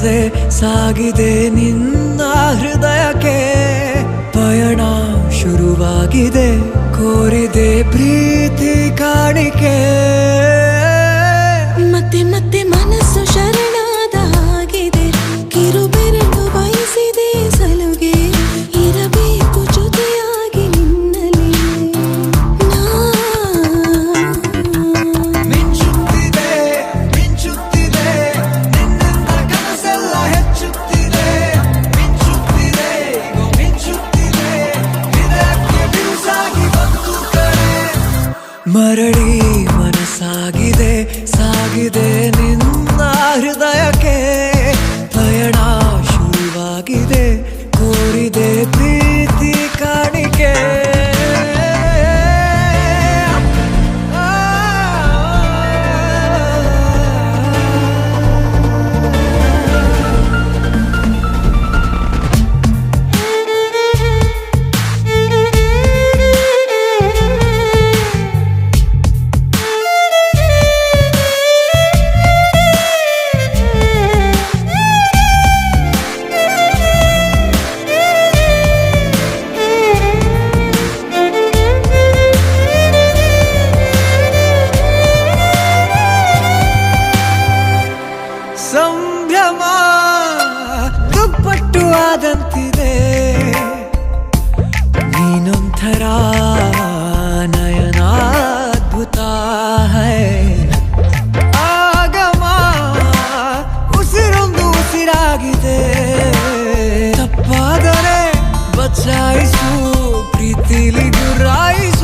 ಸಾಗಿದೆ ಸಾಗಿದೆ ನಿನ್ನ ಹೃದಯಕ್ಕೆ ಪಯಣ ಶುರುವಾಗಿದೆ ಕೋರಿದೆ ಪ್ರೀತಿ ಕಾಣಿಕೆ ಮತ್ತೆ ಮತ್ತೆ ಮನಸ್ಸು ಶರಣಾದ ಹಾಗಿದೆ ಕಿರುಬೆರಳು ಬಯಸಿದೆ ಸಲುಗೆ ಇರಬೇಕು ಜೊತೆಯಾಗಿ ನಿನ್ನಲ್ಲಿ ಮಿಂಚುತ್ತಿದೆ ಮಿಂಚುತ್ತಿದೆ ನಿನ್ನಿಂದ ಕನಸೆಲ್ಲ ಹೆಚ್ಚುತ್ತಿದೆ ಮಿಂಚುತ್ತಿದೆ ಮಿಂಚುತ್ತಿದೆ ಹೃದಯಕ್ಕೆ ಬಿರುಸಾಗಿ ಬಂತು ಕಡೆ ಮರಳಿ ಮನಸ್ಸಾಗಿದೆ ಸಾಗಿದೆ ನಿನ್ನ ಹೃದಯಕ್ಕೆ ಪಯಣ ಶುರುವಾಗಿದೆ ಕೋರಿದೆ ಪ್ರೀತಿ ಕಾಣಿಕೆ ಸಂಭ್ರಮ ದುಪ್ಪಟ್ಟು ಆದಂತಿದೆ ನೀನೊಂಥರ ನಯನಾದ್ಭುತ ಹೈ ಆಗಮ ಉಸಿರೊಂದು ಉಸಿರಾಗಿದೆ ತಪ್ಪಾದರೆ ಬಚಾಯಿಸು ಪ್ರೀತಿಲಿ ಗುರಾಯಿಸು